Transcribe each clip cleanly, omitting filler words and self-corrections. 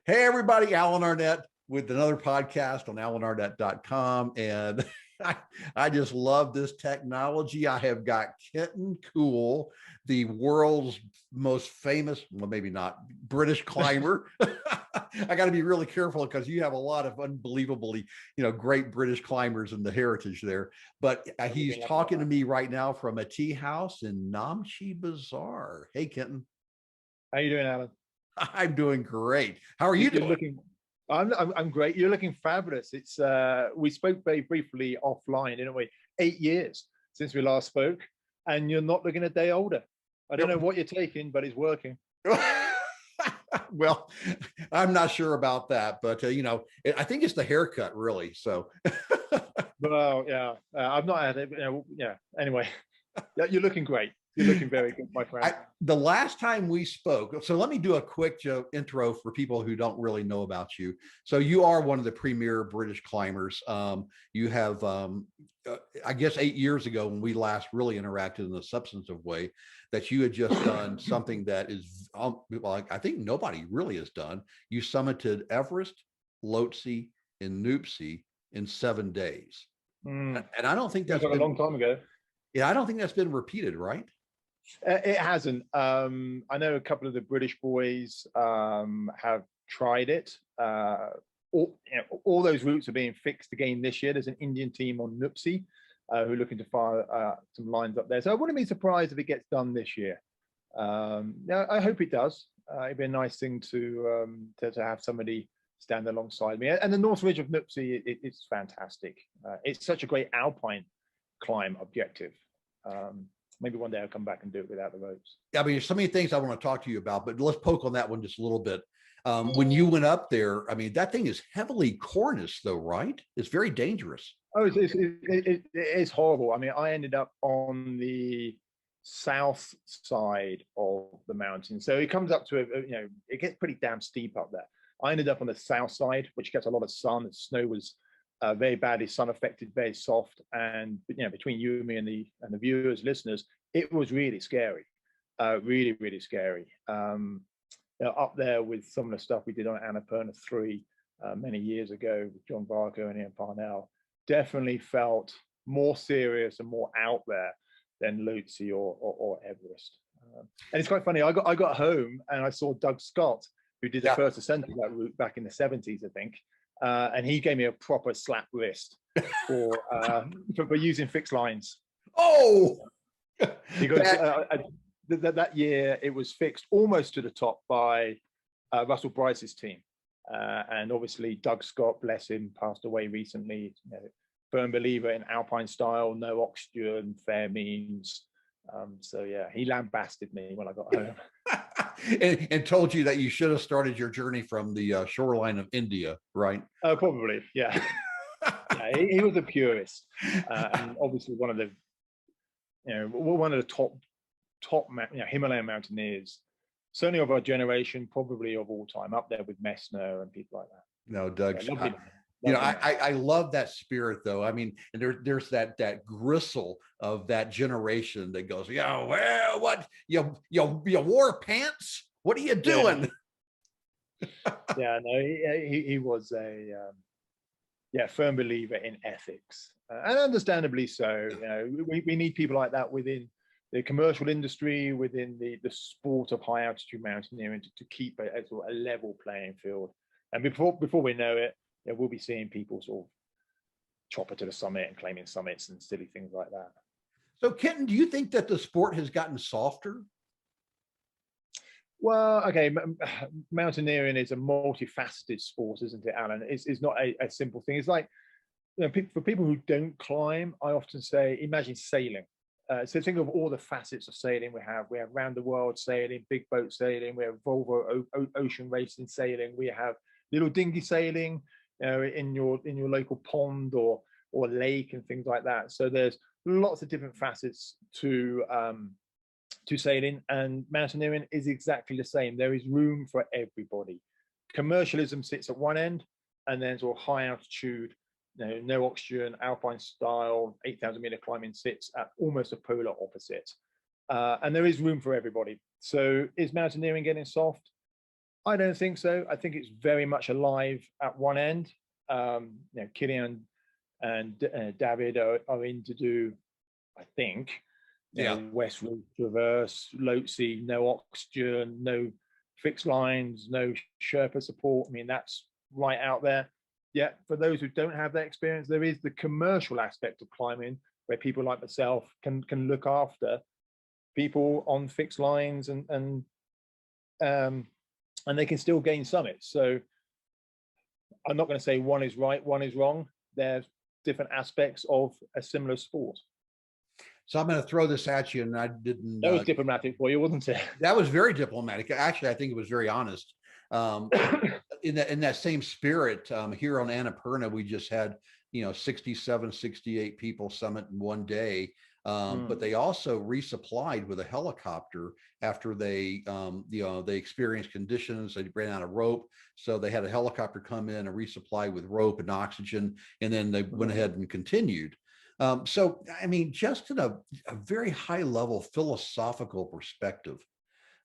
Hey, everybody, Alan Arnette with another podcast on alanarnette.com. And I just love this technology. I have got Kenton Cool, the world's most famous, well, maybe not, British climber. I got to be really careful because you have a lot of unbelievably, great British climbers in the heritage there. But he's talking to me right now from a tea house in Namche Bazaar. Hey, Kenton. How you doing, Alan? I'm doing great. How are you You're doing? looking. I'm great. You're looking fabulous. It's we spoke very briefly offline, didn't we? 8 years since we last spoke, and you're not looking a day older. I don't know what you're taking, but it's working. Well, I'm not sure about that, but I think it's the haircut, really. So, Well, yeah, I've not had it. Yeah. Anyway, you're looking great. You're looking very good, my friend. The last time we spoke, so let me do a quick intro for people who don't really know about you. So you are one of the premier British climbers. You have, I guess 8 years ago when we last really interacted in a substantive way, that you had just done something that is, well, I think nobody really has done. You summited Everest, Lhotse, and Nuptse in 7 days. And I don't think that's been a long time ago. Yeah, I don't think that's been repeated, right? It hasn't. I know a couple of the British boys have tried it. All those routes are being fixed again this year. There's an Indian team on Nuptse who are looking to fire some lines up there. So I wouldn't be surprised if it gets done this year. Yeah, I hope it does. It'd be a nice thing to have somebody stand alongside me. And the North Ridge of Nuptse, it's fantastic. It's such a great alpine climb objective. Maybe one day I'll come back and do it without the ropes. Yeah, I mean, there's so many things I want to talk to you about, but let's poke on that one just a little bit. When you went up there, I mean, that thing is heavily corniced though, right? It's very dangerous. Oh, it's horrible. I mean, I ended up on the south side of the mountain. So it comes up to, it gets pretty damn steep up there. I ended up on the south side, which gets a lot of sun. The snow was very badly sun affected, very soft, and between you and me and the viewers, listeners, it was really scary, really scary. Up there with some of the stuff we did on Annapurna 3 many years ago with John Barker and Ian Parnell, definitely felt more serious and more out there than Lhotse or Everest. And it's quite funny. I got home and I saw Doug Scott, who did the first ascent of that route back in the 70s, I think. And he gave me a proper slap wrist for using fixed lines. Oh, because that year it was fixed almost to the top by Russell Bryce's team, and obviously Doug Scott, bless him, passed away recently. Firm believer in alpine style, no oxygen, fair means. So yeah, he lambasted me when I got home. and told you that you should have started your journey from the shoreline of India, right? Probably, yeah. Yeah, he was a purist, and obviously one of the top Himalayan mountaineers, certainly of our generation, probably of all time, up there with Messner and people like that. No, Doug. I love that spirit though. I mean, and there's that gristle of that generation that goes, well, what you wore pants? What are you doing? Yeah, no, he was a firm believer in ethics, and understandably so. We need people like that within the commercial industry, within the sport of high altitude mountaineering, to keep a level playing field. And before we know it, we'll be seeing people sort of chopper to the summit and claiming summits and silly things like that. So, Kenton, do you think that the sport has gotten softer? Well, okay, mountaineering is a multifaceted sport, isn't it, Alan? It's not a simple thing. It's like, for people who don't climb, I often say, imagine sailing. So think of all the facets of sailing we have. We have round the world sailing, big boat sailing. We have Volvo ocean racing sailing. We have little dinghy sailing, in your local pond or lake and things like that. So there's lots of different facets to sailing, and mountaineering is exactly the same. There is room for everybody. Commercialism sits at one end, and then sort of high altitude, no oxygen, alpine style, 8,000 meter climbing sits at almost a polar opposite. And there is room for everybody. So is mountaineering getting soft? I don't think so. I think it's very much alive at one end. Killian and David are in to do, I think, Yeah. West Route Traverse, Lhotse, no oxygen, no fixed lines, no Sherpa support. I mean, that's right out there. Yeah, for those who don't have that experience, there is the commercial aspect of climbing where people like myself can look after people on fixed lines and they can still gain summits. So I'm not going to say one is right, one is wrong. There's different aspects of a similar sport. So I'm going to throw this at you, and I didn't. That was diplomatic for you, wasn't it? That was very diplomatic. Actually, I think it was very honest. In that same spirit, here on Annapurna, we just had 67, 68 people summit in one day. But they also resupplied with a helicopter after they they experienced conditions. They ran out of rope, so they had a helicopter come in and resupply with rope and oxygen, and then they went ahead and continued. So I mean, just in a very high level philosophical perspective,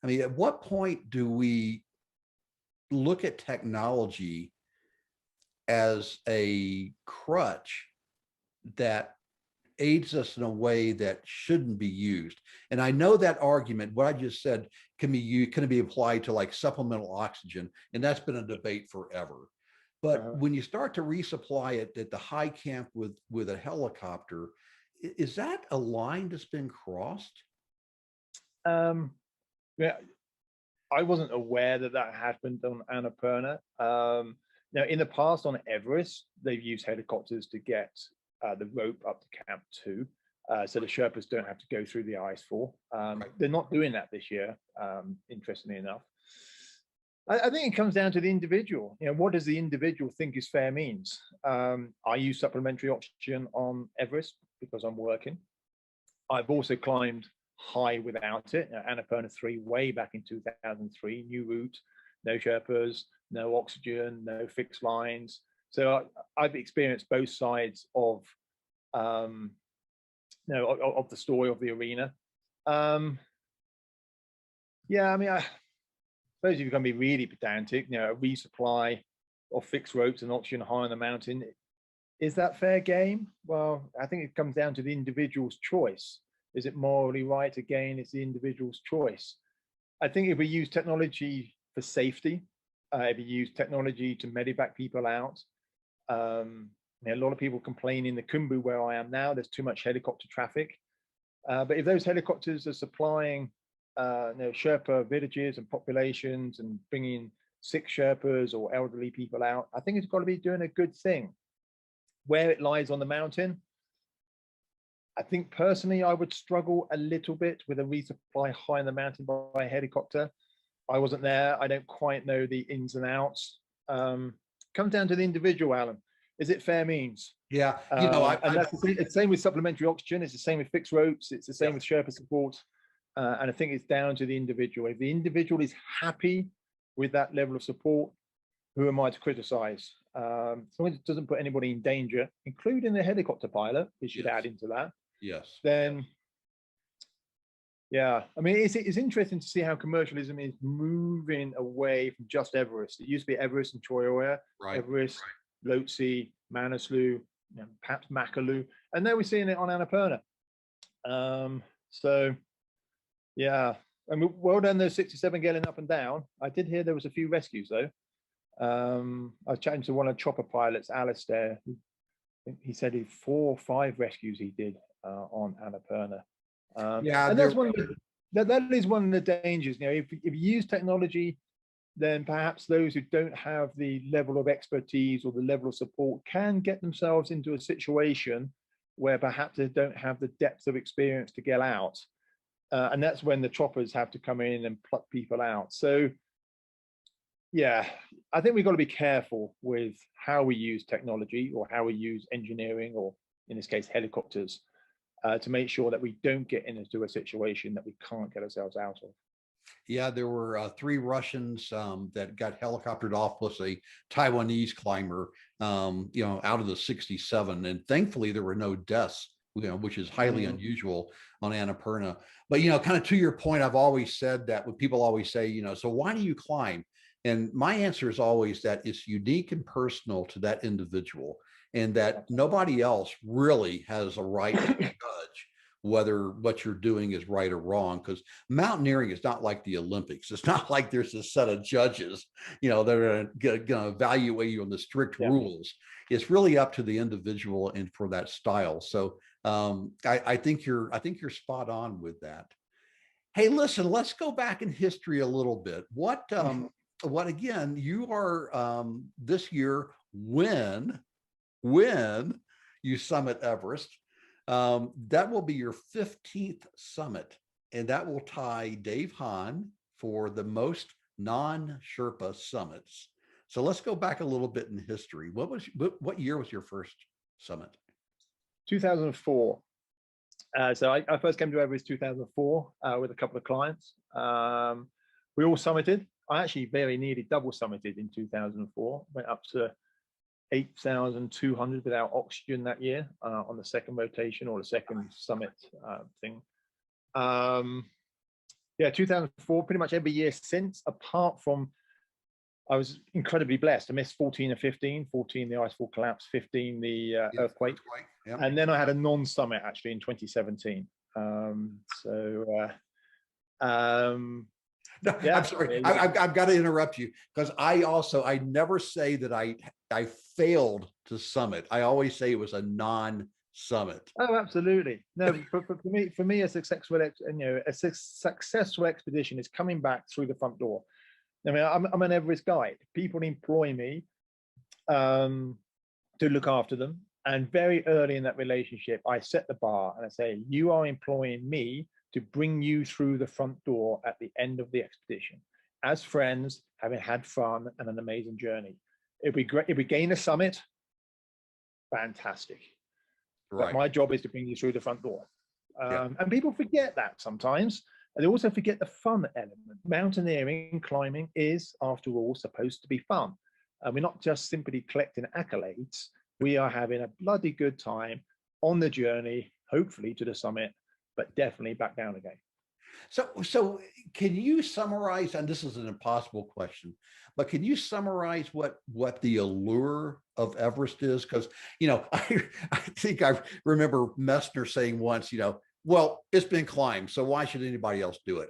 I mean, at what point do we look at technology as a crutch that aids us in a way that shouldn't be used? And I know that argument, what I just said, can be applied to like supplemental oxygen, and that's been a debate forever. But when you start to resupply it at the high camp with a helicopter, is that a line that's been crossed? Yeah, I wasn't aware that happened on Annapurna. Now, in the past on Everest, they've used helicopters to get the rope up to Camp 2, so the Sherpas don't have to go through the ice fall. Right. They're not doing that this year, interestingly enough. I think it comes down to the individual. What does the individual think is fair means? I use supplementary oxygen on Everest because I'm working. I've also climbed high without it. Annapurna 3 way back in 2003, new route, no Sherpas, no oxygen, no fixed lines. So I've experienced both sides of of the story of the arena. Yeah, I mean, I suppose if you're going to be really pedantic, a resupply of fixed ropes and oxygen high on the mountain, is that fair game? Well, I think it comes down to the individual's choice. Is it morally right? Again, it's the individual's choice. I think if we use technology for safety, if you use technology to medevac people out, a lot of people complain in the Khumbu where I am now, there's too much helicopter traffic. But if those helicopters are supplying Sherpa villages and populations and bringing sick Sherpas or elderly people out, I think it's got to be doing a good thing. Where it lies on the mountain, I think personally I would struggle a little bit with a resupply high in the mountain by a helicopter. I wasn't there. I don't quite know the ins and outs. Comes down to the individual, Alan. Is it fair means? Yeah, and that's the same with supplementary oxygen. It's the same with fixed ropes. It's the same with Sherpa support. And I think it's down to the individual. If the individual is happy with that level of support, who am I to criticize? As long as it doesn't put anybody in danger, including the helicopter pilot, we should add into that. Yes. Then, yeah, I mean, it's interesting to see how commercialism is moving away from just Everest. It used to be Everest and Choyoya, right. Everest, right. Lhotse, Manaslu, perhaps Makalu, and now we're seeing it on Annapurna. So, yeah, I mean, well done those 67 getting up and down. I did hear there was a few rescues though. I was chatting to one of the chopper pilots, Alistair. He said he 4 or 5 rescues he did on Annapurna. Yeah, and that's that is one of the dangers. If you use technology, then perhaps those who don't have the level of expertise or the level of support can get themselves into a situation where perhaps they don't have the depth of experience to get out. And that's when the choppers have to come in and pluck people out. So, yeah, I think we've got to be careful with how we use technology or how we use engineering, or in this case, helicopters, to make sure that we don't get into a situation that we can't get ourselves out of. Yeah, there were 3 Russians that got helicoptered off, plus a Taiwanese climber, out of the 67. And thankfully, there were no deaths, which is highly unusual on Annapurna. But, kind of to your point, I've always said that when people always say, so why do you climb? And my answer is always that it's unique and personal to that individual, and that nobody else really has a right to judge whether what you're doing is right or wrong, because mountaineering is not like the Olympics. It's not like there's a set of judges, that are going to evaluate you on the strict rules. It's really up to the individual and for that style. So I think you're spot on with that. Hey, listen, let's go back in history a little bit. What again, you are this year, when you summit Everest, that will be your 15th summit, and that will tie Dave Hahn for the most non-Sherpa summits. So let's go back a little bit in history. What year was your first summit? 2004. So I first came to Everest 2004 with a couple of clients. We all summited. I actually very nearly double summited in 2004. Went up to 8,200 without oxygen that year on the second rotation, or the second summit thing. Yeah, 2004, pretty much every year since, apart from, I was incredibly blessed. I missed 14 and 15, 14 the icefall collapse, 15 the earthquake. Yep. And then I had a non-summit actually in 2017. No, yeah, I'm sorry. I've got to interrupt you, because I never say that I failed to summit. I always say it was a non-summit. Oh, absolutely. No, for me, a successful expedition is coming back through the front door. I mean, I'm an Everest guide. People employ me to look after them, and very early in that relationship, I set the bar and I say, you are employing me to bring you through the front door at the end of the expedition, as friends, having had fun and an amazing journey. It'd be great if we gain a summit. Fantastic. Right. But my job is to bring you through the front door. And people forget that sometimes. And they also forget the fun element. Mountaineering, climbing is, after all, supposed to be fun. And we're not just simply collecting accolades. We are having a bloody good time on the journey, hopefully to the summit, but definitely back down again. So can you summarize, and this is an impossible question, but can you summarize what the allure of Everest is? Because, I think I remember Messner saying once, well, it's been climbed, so why should anybody else do it?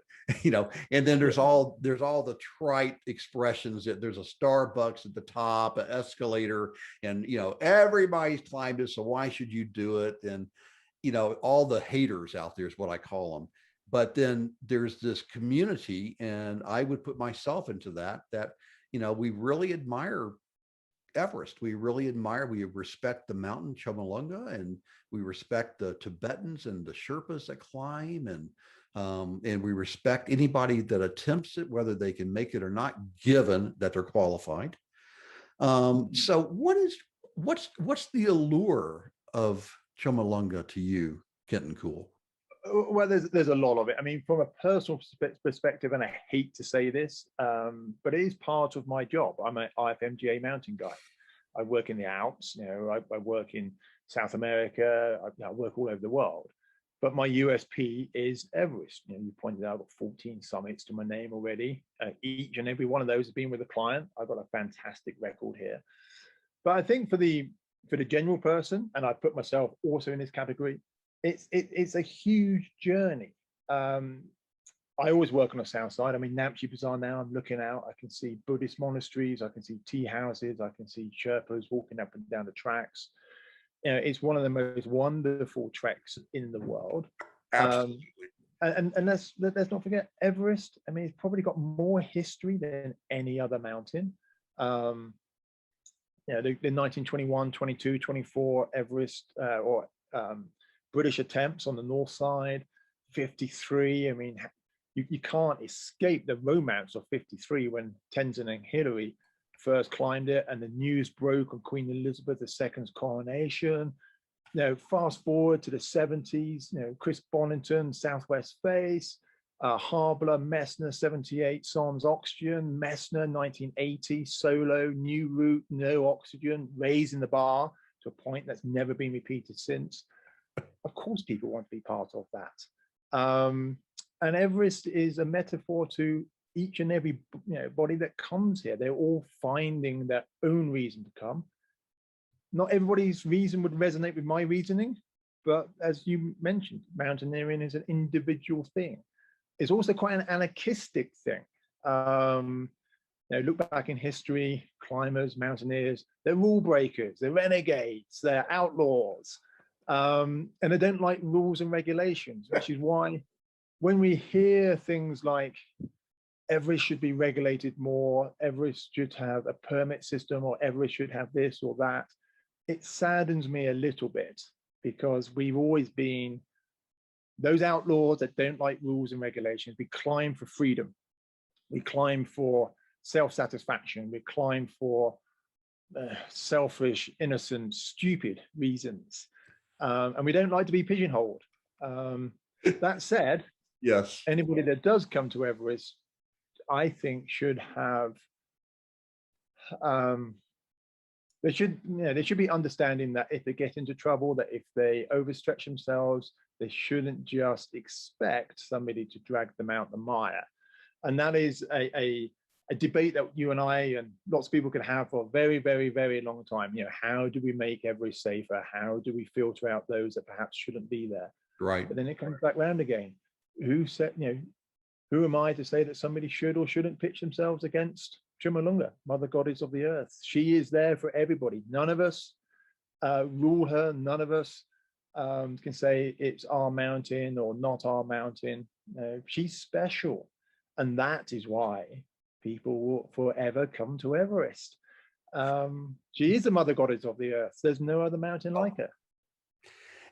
And then there's all the trite expressions that there's a Starbucks at the top, an escalator, and, everybody's climbed it, so why should you do it? And, all the haters out there is what I call them. But then there's this community, and I would put myself into that we really admire Everest. We respect the mountain Chomolungma, and we respect the Tibetans and the Sherpas that climb, and we respect anybody that attempts it, whether they can make it or not, given that they're qualified. So what's the allure of Chomolungma to you, Kenton Cool? Well, there's a lot of it. I mean, from a personal perspective, and I hate to say this, but it is part of my job. I'm an IFMGA mountain guide. I work in the Alps. I work in South America. I work all over the world. But my USP is Everest. You pointed out I've got 14 summits to my name already. Each and every one of those has been with a client. I've got a fantastic record here. But I think for the general person, and I put myself also in this category, it's a huge journey. I always work on the south side. I mean, Namche Bazaar now, I'm looking out, I can see Buddhist monasteries, I can see tea houses, I can see Sherpas walking up and down the tracks. It's one of the most wonderful treks in the world. Absolutely. And let's not forget Everest. I mean, it's probably got more history than any other mountain. The 1921, 22, 24 Everest British attempts on the north side, 53. I mean, you can't escape the romance of 53 when Tenzin and Hillary first climbed it, and the news broke on Queen Elizabeth II's coronation. Fast forward to the 70s, Chris Bonington, Southwest Face, Harbler, Messner, 78, Sans Oxygen, Messner, 1980, solo, new route, no oxygen, raising the bar to a point that's never been repeated since. Of course, people want to be part of that. And Everest is a metaphor to each and every body that comes here, they're all finding their own reason to come. Not everybody's reason would resonate with my reasoning, but as you mentioned, mountaineering is an individual thing. It's also quite an anarchistic thing. Look back in history, climbers, mountaineers, they're rule breakers, they're renegades, they're outlaws, and they don't like rules and regulations, which is why when we hear things like Everest should be regulated more, Everest should have a permit system, or Everest should have this or that, it saddens me a little bit, because we've always been those outlaws that don't like rules and regulations. We climb for freedom. We climb for self-satisfaction. We climb for selfish, innocent, stupid reasons. And we don't like to be pigeonholed. That said, yes, anybody that does come to Everest, I think should have, they should be understanding that if they get into trouble, that if they overstretch themselves, they shouldn't just expect somebody to drag them out the mire. And that is a debate that you and I and lots of people can have for a very, very, very long time. How do we make Everest safer? How do we filter out those that perhaps shouldn't be there? right. But then it comes back round again. Who said, who am I to say that somebody should or shouldn't pitch themselves against Chumulunga, Mother Goddess of the Earth? She is there for everybody. None of us rule her. None of us can say it's our mountain or not our mountain. She's special. And that is why people will forever come to Everest. She is the Mother Goddess of the Earth. There's no other mountain like her.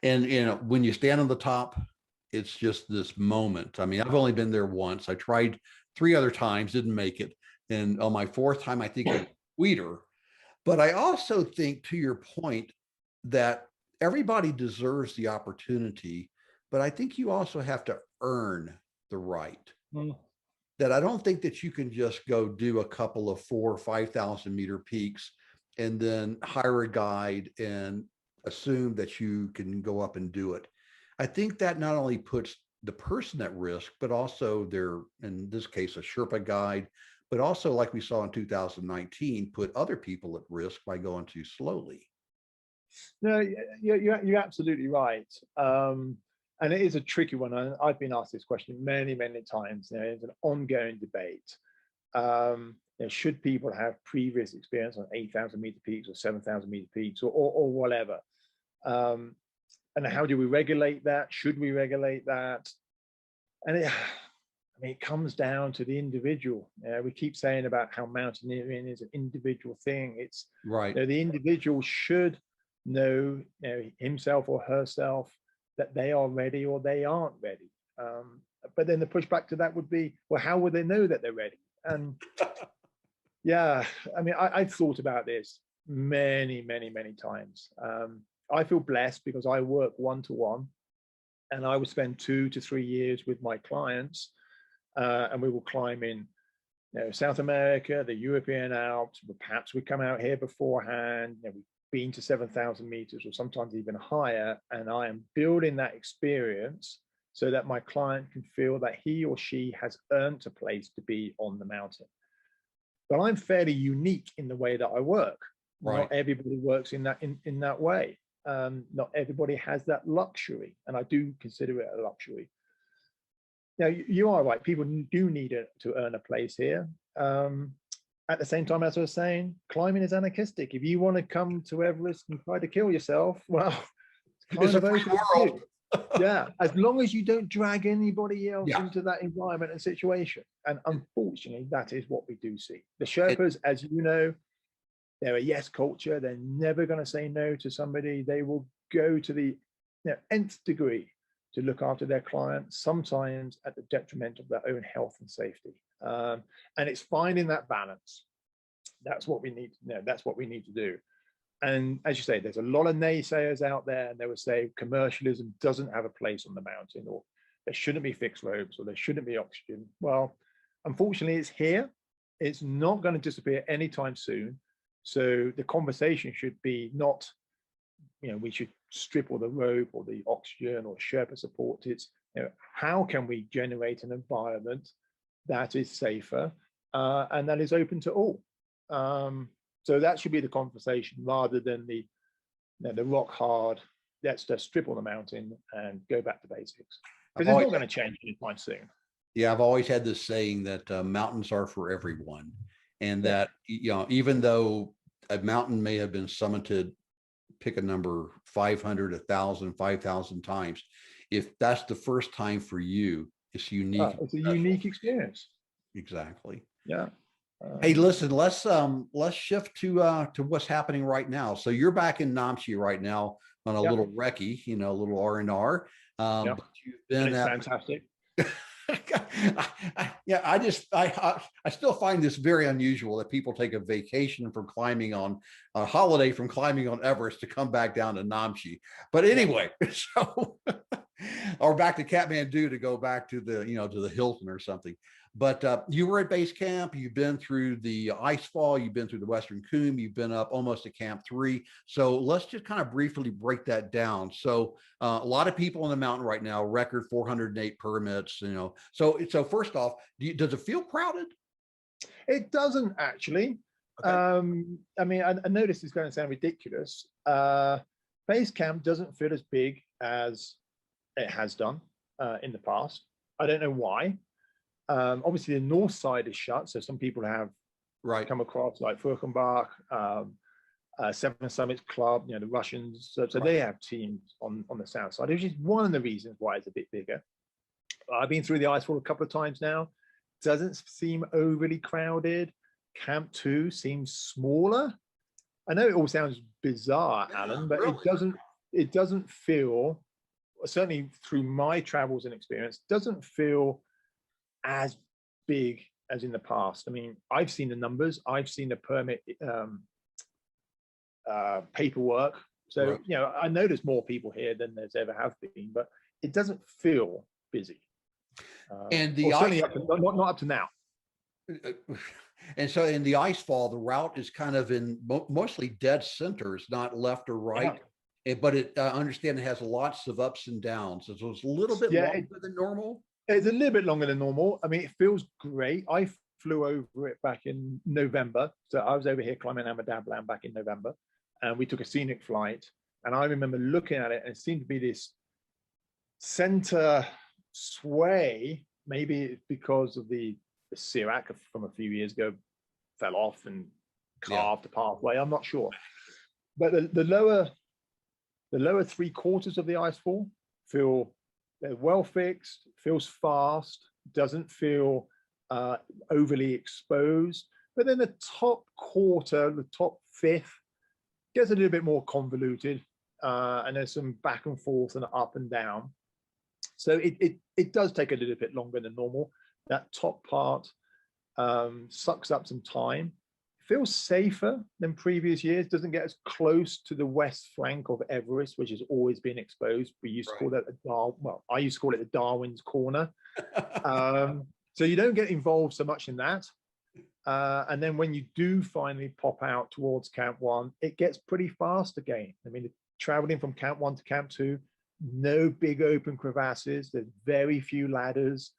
And when you stand on the top, it's just this moment. I mean, I've only been there once. I tried 3 other times, didn't make it. And on my 4th time, I think it was sweeter. But I also think, to your point, that everybody deserves the opportunity, but I think you also have to earn the right. That I don't think that you can just go do a couple of 4,000 or 5,000 meter peaks and then hire a guide and assume that you can go up and do it. I think that not only puts the person at risk, but also their, in this case, a Sherpa guide, but also, like we saw in 2019, put other people at risk by going too slowly. No, you're absolutely right. And it is a tricky one. And I've been asked this question many, many times. It's an ongoing debate. Should people have previous experience on 8,000 meter peaks or 7,000 meter peaks or whatever? And how do we regulate that? Should we regulate that? And it comes down to the individual. We keep saying about how mountaineering is an individual thing. It's right. The individual should know, himself or herself, that they are ready or they aren't ready. But then the pushback to that would be, well, how would they know that they're ready? And yeah, I mean, I've thought about this many, many, many times. I feel blessed because I work one-to-one, and I would spend 2 to 3 years with my clients, and we will climb in South America, the European Alps. Perhaps we come out here beforehand. We've been to 7,000 meters or sometimes even higher, and I am building that experience so that my client can feel that he or she has earned a place to be on the mountain. But I'm fairly unique in the way that I work. Right. Not everybody works in that way. Not everybody has that luxury, and I do consider it a luxury. Now, you are right. People do need to earn a place here. At the same time, as I was saying, climbing is anarchistic. If you want to come to Everest and try to kill yourself, well, it's kind of a free world. Yeah, as long as you don't drag anybody else into that environment and situation. And unfortunately, that is what we do see. The Sherpas, as you know, they're a yes culture. They're never going to say no to somebody. They will go to the nth degree to look after their clients, sometimes at the detriment of their own health and safety. And it's finding that balance. That's what we need. That's what we need to do. And as you say, there's a lot of naysayers out there, and they would say commercialism doesn't have a place on the mountain, or there shouldn't be fixed ropes, or there shouldn't be oxygen. Well, unfortunately, it's here. It's not going to disappear anytime soon. So the conversation should be not, we should strip all the rope or the oxygen or Sherpa support. It's, how can we generate an environment that is safer, and that is open to all. So that should be the conversation rather than the rock hard, let's just triple the mountain and go back to basics. Because it's not going to change anytime soon. Yeah, I've always had this saying that mountains are for everyone. And that, even though a mountain may have been summited, pick a number, 500, 1,000, 5,000 times, if that's the first time for you, it's unique. It's a unique experience. Exactly. Yeah. Hey, listen, let's shift to what's happening right now. So you're back in Namche right now on a little recce, a little R&R. But you've been fantastic. I still find this very unusual that people take a vacation from climbing on a holiday from climbing on Everest to come back down to Namche. But anyway, so or back to Kathmandu to go back to the to the Hilton or something. But you were at base camp. You've been through the ice fall. You've been through the Western Cumulus. You've been up almost to Camp 3. So let's just kind of briefly break that down. So a lot of people in the mountain right now, record 408 permits. So first off, does it feel crowded? It doesn't actually. Okay. I mean, I know this is going to sound ridiculous. Base camp doesn't feel as big as it has done in the past. I don't know why. Obviously the north side is shut, so some people have come across like Furchenbach, Seven Summits Club, the Russians, so they have teams on the south side, which is one of the reasons why it's a bit bigger. I've been through the icefall a couple of times now. Doesn't seem overly crowded. Camp 2 seems smaller. I know it all sounds bizarre, Alan, but it doesn't feel, certainly through my travels and experience, doesn't feel as big as in the past. I mean, I've seen the numbers, I've seen the permit paperwork. So, I know there's more people here than there's ever have been, but it doesn't feel busy. And the certainly not up to now. And so in the ice fall, the route is kind of in mostly dead centers, not left or right. But I understand it has lots of ups and downs. So it's a little bit longer than normal. It's a little bit longer than normal. I mean, it feels great. I flew over it back in November. So I was over here climbing Amadablan back in November, and we took a scenic flight. And I remember looking at it, and it seemed to be this center sway. Maybe it's because of the Sirac from a few years ago fell off and carved the pathway. I'm not sure. But the lower 3/4 of the icefall feel they're well fixed, feels fast, doesn't feel overly exposed. But then the top quarter, the top fifth, gets a little bit more convoluted, and there's some back and forth and up and down. So it does take a little bit longer than normal. That top part sucks up some time. Feels safer than previous years, doesn't get as close to the west flank of Everest, which has always been exposed. We used to call that I used to call it the Darwin's Corner. So you don't get involved so much in that. And then when you do finally pop out towards Camp 1, it gets pretty fast again. I mean, traveling from Camp 1 to Camp 2, no big open crevasses, there's very few ladders.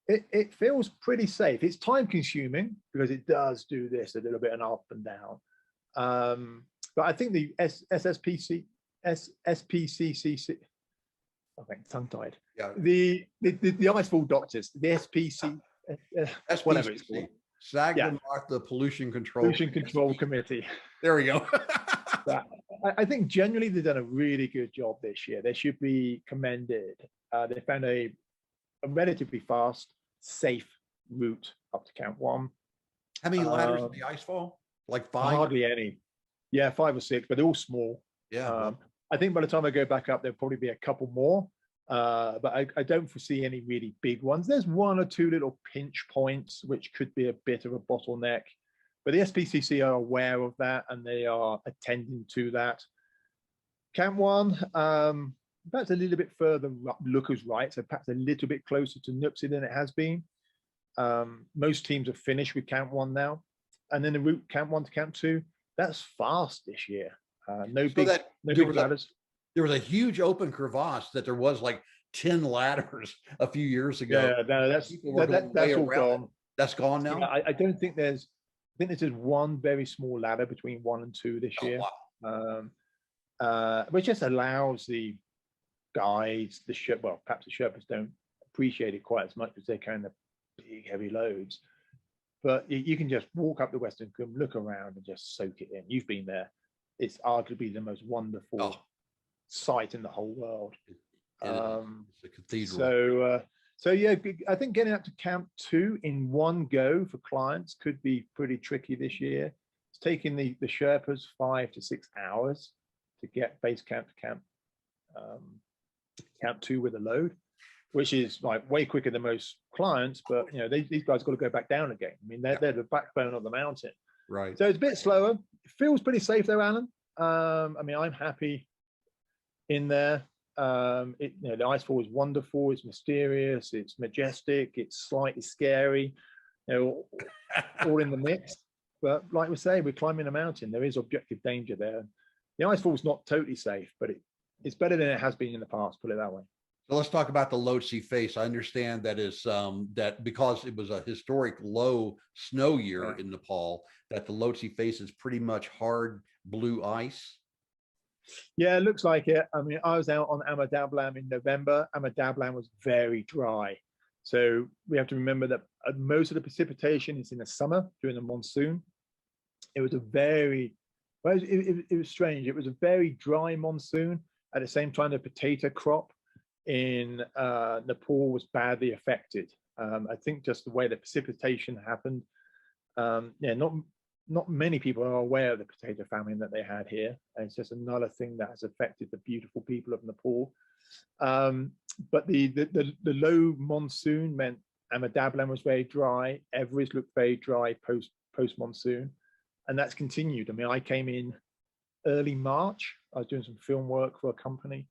It feels pretty safe. It's time consuming because it does do this a little bit and up and down. But I think the SPCC, okay, tongue tied. Yeah. The icefall doctors, the SPC, whatever it's called. Sagarmatha Pollution Control Committee. There we go. I think generally they've done a really good job this year. They should be commended. They found a relatively fast, safe route up to Camp 1. How many ladders in the icefall? Like 5? Hardly any. Yeah, 5 or 6, but they're all small. Yeah. I think by the time I go back up, there'll probably be a couple more. But I don't foresee any really big ones. There's 1 or 2 little pinch points, which could be a bit of a bottleneck. But the SPCC are aware of that, and they are attending to that. Camp 1, perhaps a little bit further lookers right, so perhaps a little bit closer to Nooksy than it has been. Most teams are finished with Camp 1 now. And then the route Camp 1 to Camp 2, that's fast this year. No big ladders. There was a huge open crevasse that there was like 10 ladders a few years ago. Yeah, no, that's all gone. That's gone now. Yeah, I don't think there's. I think there's just one very small ladder between 1 and 2 this year, which just allows the guides, well, perhaps the Sherpas don't appreciate it quite as much because they're carrying the big heavy loads. But you can just walk up the Western Cwm, look around, and just soak it in. You've been there. It's arguably the most wonderful sight in the whole world. It's a cathedral. So yeah, I think getting up to Camp 2 in one go for clients could be pretty tricky this year. It's taking the Sherpas 5 to 6 hours to get base camp to Camp 2 with a load, which is like way quicker than most clients. But you know, these guys got to go back down again. I mean, they're the backbone of the mountain. Right. So it's a bit slower. It feels pretty safe though, Alan. I mean, I'm happy in there. You know, the icefall is wonderful, it's mysterious, it's majestic, it's slightly scary, you know, all in the mix. But like we say, we're climbing a mountain, there is objective danger there. The icefall is not totally safe, but it's better than it has been in the past, put it that way. So let's talk about the Lhotse face. I understand that is that because it was a historic low snow year in Nepal, that the Lhotse face is pretty much hard blue ice. Yeah, it looks like it. I mean, I was out on Ama Dablam in November. Ama Dablam was very dry. So we have to remember that most of the precipitation is in the summer during the monsoon. It was a very, well, it was strange. It was a very dry monsoon. At the same time, the potato crop in Nepal was badly affected. I think just the way the precipitation happened. Yeah, not many people are aware of the potato famine that they had here. And it's just another thing that has affected the beautiful people of Nepal. But the low monsoon meant Ama Dablam was very dry. Everest looked very dry post monsoon, and that's continued. I mean, I came in early March. I was doing some film work for a company.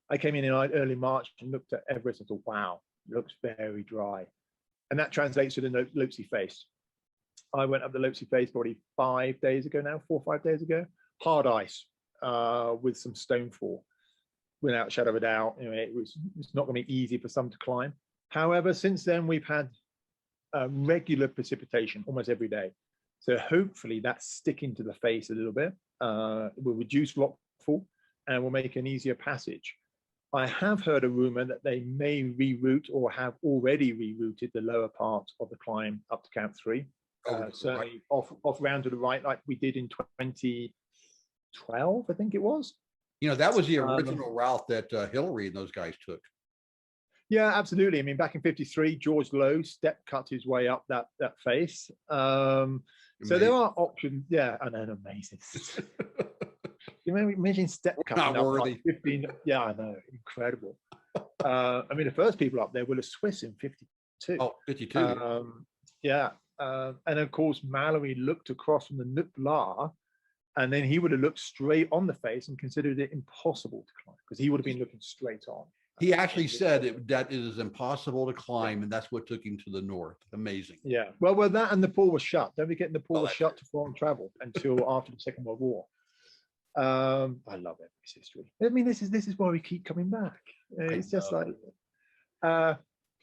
I came in early March and looked at Everest and thought, wow, it looks very dry. And that translates to the Lhotse face. I went up the Lhotse face probably 5 days ago now, 4 or 5 days ago. Hard ice with some stonefall, without a shadow of a doubt. You know, it's not going to be easy for some to climb. However, since then we've had regular precipitation almost every day. So hopefully that's sticking to the face a little bit. It will reduce rockfall and will make an easier passage. I have heard a rumor that they may reroute or have already rerouted the lower part of the climb up to Camp 3. Certainly off round to the right, like we did in 2012, I think it was. You know, that was the original route that Hillary and those guys took. Yeah, absolutely. I mean, back in '53, George Lowe step cut his way up that face. So there are options. Yeah, I know, amazing. You imagine step cutting up like 15. Yeah, I know, incredible. I mean, the first people up there were the Swiss in '52. Oh, 52. Yeah. And of course, Mallory looked across from the Nukla, and then he would have looked straight on the face and considered it impossible to climb because he would have been looking straight on. He actually said that it is impossible to climb, and that's what took him to the north. Amazing. Yeah. Well, that and Nepal was shut. Don't forget, Nepal was shut to foreign travel until after the Second World War. I love Everest history. I mean, this is why we keep coming back. It's just like.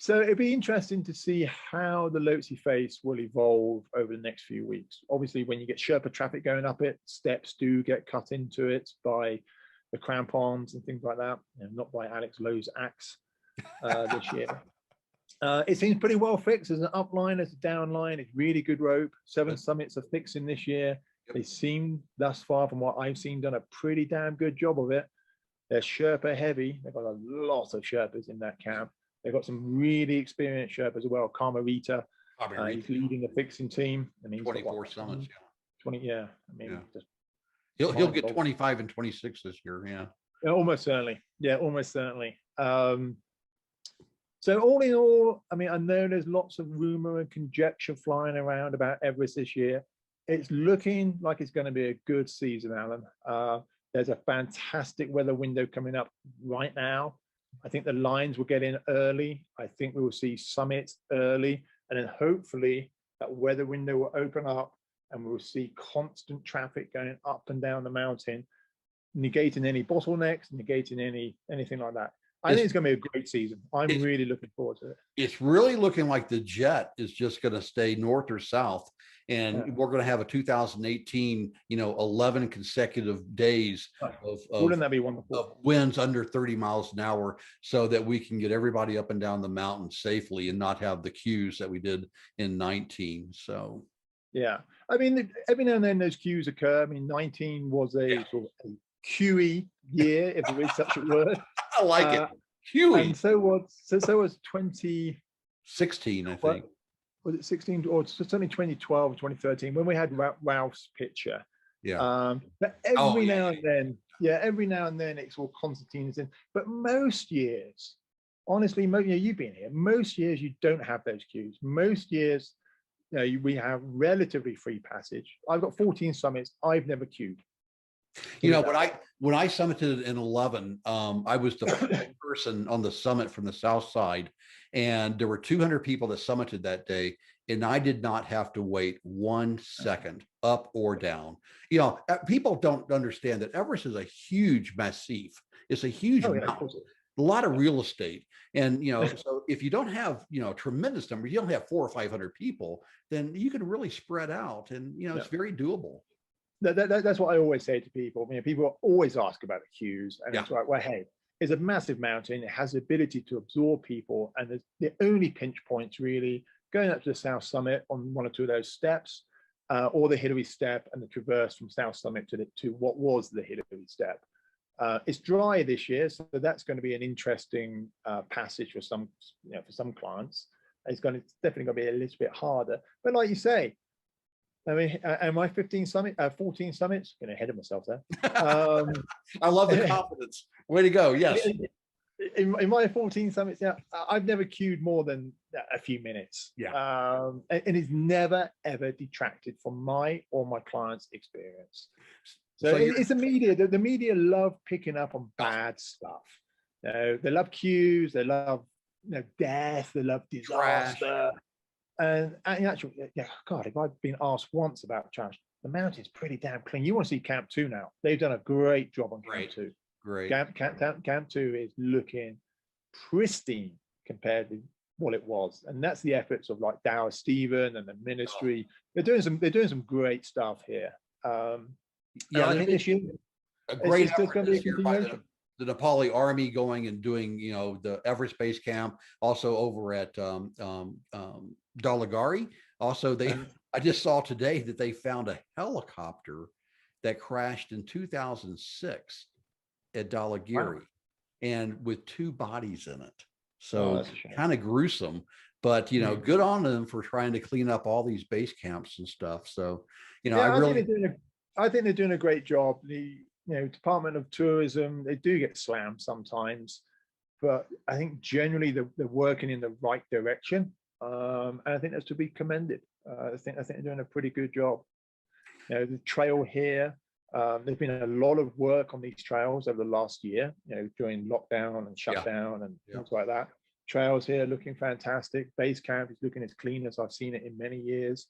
So it'd be interesting to see how the Lhotse face will evolve over the next few weeks. Obviously, when you get Sherpa traffic going up it, steps do get cut into it by the crampons and things like that, not by Alex Lowe's axe this year. It seems pretty well fixed. There's an up line, there's a down line. It's really good rope. 7 summits are fixing this year. They seem, thus far from what I've seen, done a pretty damn good job of it. They're Sherpa heavy. They've got a lot of Sherpas in that camp. They've got some really experienced Sherpas as well. Karmarita, he's leading the fixing team. I mean, 24 summits. 20, yeah. I mean, he'll get 25 and 26 this year. Yeah. Almost certainly. Yeah, almost certainly. So all in all, I mean, I know there's lots of rumor and conjecture flying around about Everest this year. It's looking like it's going to be a good season, Alan. There's a fantastic weather window coming up right now. I think the lines will get in early. I think we will see summits early, and then hopefully that weather window will open up and we'll see constant traffic going up and down the mountain, negating any bottlenecks, negating anything like that. I think it's going to be a great season. I'm it's really looking forward to it. it's really looking like the jet is just going to stay north or south, Yeah. and we're going to have a 2018, 11 consecutive days Wouldn't that be wonderful? of winds under 30 miles an hour, so that we can get everybody up and down the mountain safely and not have the queues that we did in 19. So yeah, I mean, every now and then those queues occur. I mean, 19 was a sort of a queuey year, if there is such a word. I like it. And so was 16, I think. Was it 16 or certainly 2012, 2013 when we had Ralph's picture. Yeah. But every now and then it's all Constantine's in. But most years, honestly, you've been here. Most years you don't have those queues. Most years, we have relatively free passage. I've got 14 summits. I've never queued. When I summited in 11, I was the first person on the summit from the south side, and there were 200 people that summited that day, and I did not have to wait 1 second up or down. People don't understand that Everest is a huge massif. It's a huge mountain, a lot of real estate, and so if you don't have tremendous numbers, you don't have 400 or 500 people, then you can really spread out, and it's very doable. That's what I always say to people. People always ask about the queues, and it's like, well, hey, it's a massive mountain. It has the ability to absorb people, and the only pinch points really going up to the South Summit on one or two of those steps, or the Hillary Step and the traverse from South Summit to what was the Hillary Step. It's dry this year, so that's going to be an interesting passage for some clients. It's definitely going to be a little bit harder, but like you say. I mean, and my 14 summits, getting ahead of myself there. I love the confidence. Way to go. Yes. In my 14 summits, I've never queued more than a few minutes. Yeah. And it's never, ever detracted from my or my client's experience. So it's the media. The media love picking up on bad stuff. They love queues. They love death. They love disaster. Trash. And actually, God, if I've been asked once about trash, the mountain's pretty damn clean. You want to see Camp 2 now? They've done a great job on Camp 2. Great. Camp 2 is looking pristine compared to what it was, and that's the efforts of like Dower Stephen and the ministry. They're doing some great stuff here. I think this year a great effort going to be a continuation. The Nepali army going and doing, the Everest base camp, also over at Dalagari. Also, I just saw today that they found a helicopter that crashed in 2006 at Dalagiri, and with 2 bodies in it. So kind of gruesome, but good on them for trying to clean up all these base camps and stuff. So, I think they're doing a great job. The Department of Tourism, they do get slammed sometimes, but I think generally they're working in the right direction, and I think that's to be commended. I think they're doing a pretty good job. The trail here, there's been a lot of work on these trails over the last year. During lockdown and shutdown and things like that. Trails here looking fantastic. Base camp is looking as clean as I've seen it in many years.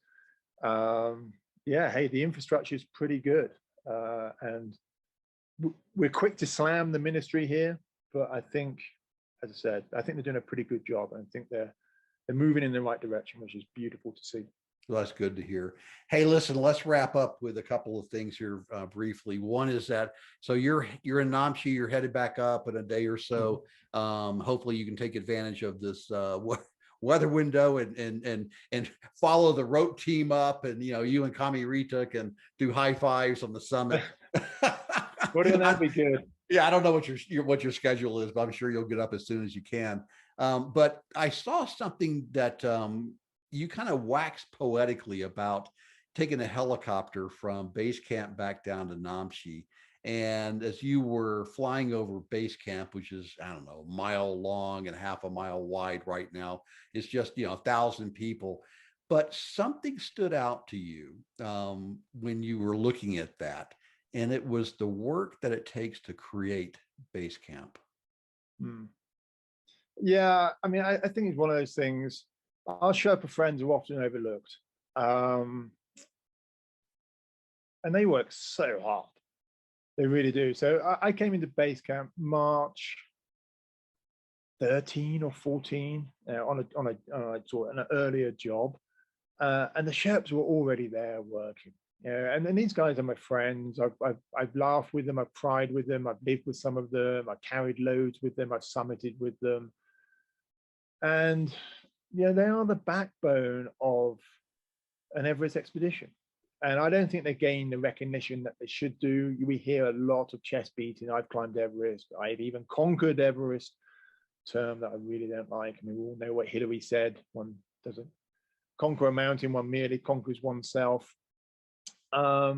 Hey, the infrastructure is pretty good, and we're quick to slam the ministry here, but I think, as I said, I think they're doing a pretty good job, and I think they're moving in the right direction, which is beautiful to see. Well, that's good to hear. Hey, listen, let's wrap up with a couple of things here briefly. One is that, so you're in Namche, you're headed back up in a day or so. Hopefully you can take advantage of this weather window and follow the rope team up, and you and Kami Rita can do high fives on the summit. Wouldn't that be good? Yeah, I don't know what your schedule is, but I'm sure you'll get up as soon as you can. But I saw something that you kind of waxed poetically about taking a helicopter from base camp back down to Namche. And as you were flying over base camp, which is, I don't know, a mile long and half a mile wide right now, it's just, 1,000 people. But something stood out to you when you were looking at that. And it was the work that it takes to create base camp. Yeah, I mean, I think it's one of those things. Our Sherpa friends are often overlooked, and they work so hard. They really do. So I came into base camp March 13 or 14 on a sort of an earlier job, and the Sherpas were already there working. And then these guys are my friends. I've laughed with them, I've cried with them, I've lived with some of them, I've carried loads with them, I've summited with them, and they are the backbone of an Everest expedition. And I don't think they gain the recognition that they should do. We hear a lot of chest beating. I've climbed Everest. I've even conquered Everest, term that I really don't like. I mean, we all know what Hillary said. One doesn't conquer a mountain, one merely conquers oneself. Yeah,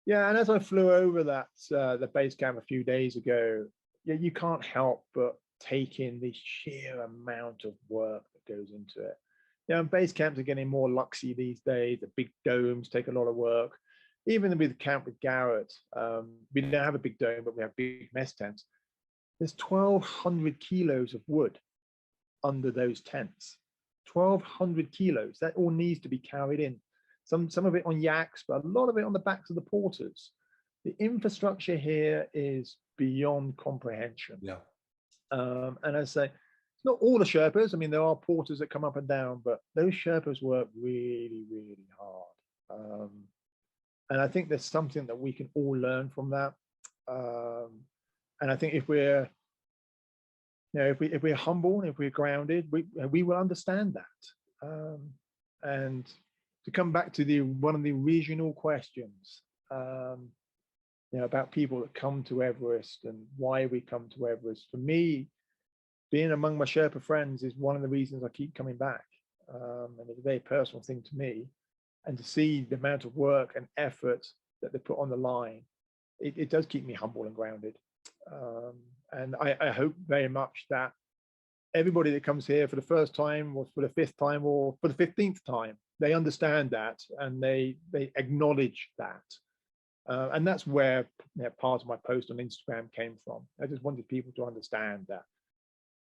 and as I flew over that the base camp a few days ago, you can't help but take in the sheer amount of work that goes into it. And base camps are getting more luxury these days. The big domes take a lot of work. Even with the camp with Garrett, we don't have a big dome, but we have big mess tents. There's 1,200 kilos of wood under those tents. 1,200 kilos. That all needs to be carried in. Some of it on yaks, but a lot of it on the backs of the porters. The infrastructure here is beyond comprehension. Yeah. And I say, it's not all the Sherpas. I mean, there are porters that come up and down, but those Sherpas work really, really hard. And I think there's something that we can all learn from that. And I think if we're, if we're humble and if we're grounded, we will understand that. And to come back to one of the regional questions, about people that come to Everest and why we come to Everest. For me, being among my Sherpa friends is one of the reasons I keep coming back. And it's a very personal thing to me. And to see the amount of work and effort that they put on the line, it does keep me humble and grounded. And I hope very much that everybody that comes here for the first time or for the 5th time or for the 15th time, they understand that and they acknowledge that. And that's where part of my post on Instagram came from. I just wanted people to understand that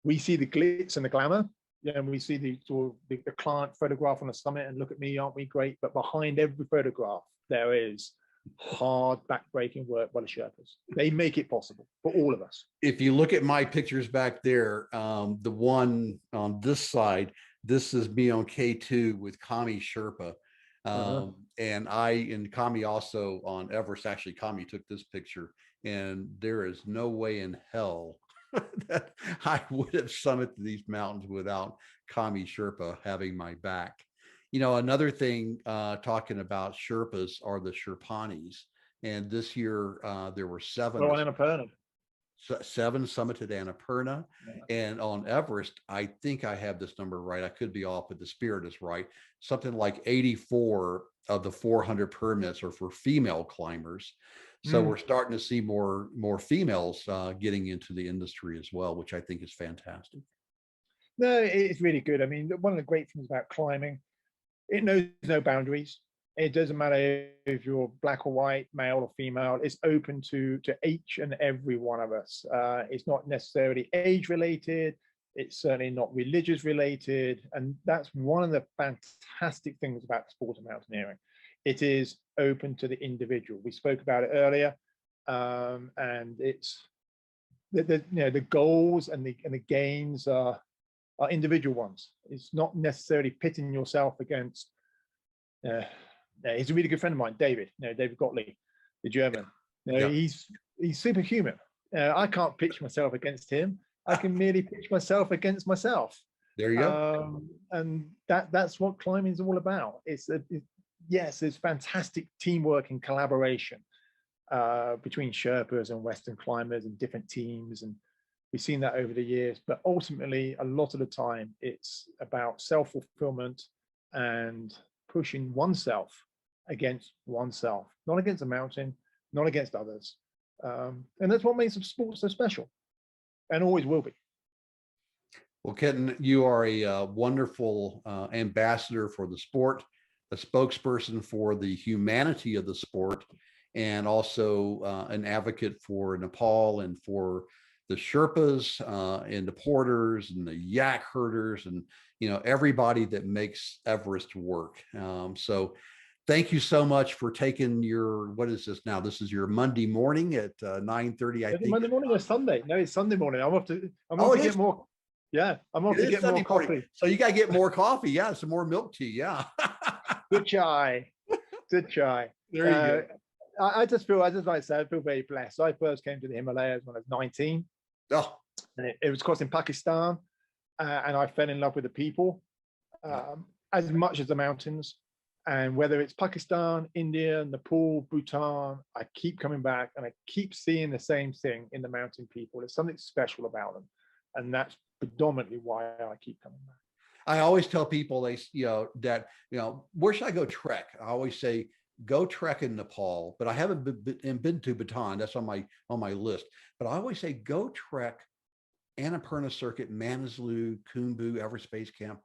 we see the glitz and the glamour, and we see the client photograph on the summit and look at me, aren't we great? But behind every photograph, there is hard backbreaking work by the Sherpas. They make it possible for all of us. If you look at my pictures back there, the one on this side, this is me on K2 with Kami Sherpa. And Kami also on Everest. Actually, Kami took this picture, and there is no way in hell that I would have summited these mountains without Kami Sherpa having my back. Another thing, talking about Sherpas, are the Sherpanis. And this year there were 7. Well, Annapurna. 7 summited Annapurna. Yeah. And on Everest, I think I have this number right. I could be off, but the spirit is right. Something like 84 of the 400 permits are for female climbers. So we're starting to see more females getting into the industry as well, which I think is fantastic. No, it's really good. I mean, one of the great things about climbing, it knows no boundaries. It doesn't matter if you're black or white, male or female. It's open to each and every one of us. It's not necessarily age related. It's certainly not religious related. And that's one of the fantastic things about the sport of mountaineering. It is open to the individual. We spoke about it earlier. And it's the goals and the gains are individual ones. It's not necessarily pitting yourself against he's a really good friend of mine, David. David Gottlieb, the German. He's superhuman. I can't pitch myself against him. I can merely pitch myself against myself. There you go. And that's what climbing is all about. Yes, there's fantastic teamwork and collaboration between Sherpas and Western climbers and different teams, and we've seen that over the years. But ultimately, a lot of the time, it's about self-fulfillment and pushing oneself against oneself, not against a mountain, not against others. And that's what makes the sport so special, and always will be. Well, Kenton, you are a wonderful ambassador for the sport, a spokesperson for the humanity of the sport, and also an advocate for Nepal and for the Sherpas and the porters and the yak herders and everybody that makes Everest work. So thank you so much for taking your, what is this now? This is your Monday morning at 9:30, I Is it think. Monday morning or Sunday? No, it's Sunday morning. I'm off to Oh, it get is. more. Yeah, I'm off It to is get Sunday more morning. coffee. So you got to get more coffee. Yeah, some more milk tea. Yeah. Good chai. Good chai. There you go. I just like I said, I feel very blessed. I first came to the Himalayas when I was 19, Oh, and it was, of course, in Pakistan, and I fell in love with the people as much as the mountains. And whether it's Pakistan, India, Nepal, Bhutan, I keep coming back and I keep seeing the same thing in the mountain people. There's something special about them, and that's predominantly why I keep coming back. I always tell people where should I go trek? I always say, go trek in Nepal, but I haven't been to Bhutan. That's on my list. But I always say, go trek Annapurna Circuit, Manaslu, Khumbu, Everest Base Camp.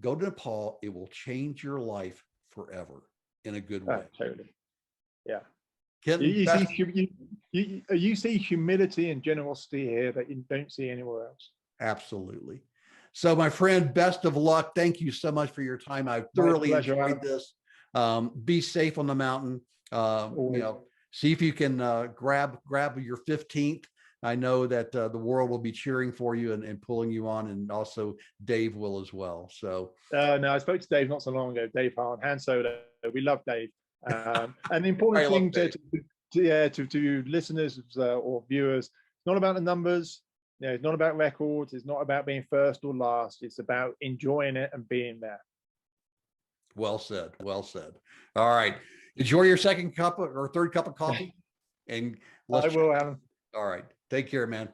Go to Nepal. It will change your life forever in a good way. Totally. Yeah. Kenton, You see humility and generosity here that you don't see anywhere else. Absolutely. So my friend, best of luck. Thank you so much for your time. I thoroughly enjoyed this. Be safe on the mountain. See if you can grab your 15th. I know that the world will be cheering for you and pulling you on, and also Dave will as well. So no, I spoke to Dave not so long ago. Dave Hahn, Han Solo. We love Dave. And the important thing to listeners or viewers, it's not about the numbers. It's not about records. It's not about being first or last. It's about enjoying it and being there. Well said. Well said. All right. Enjoy your second cup or third cup of coffee. And I will, Alan. All right. Take care, man.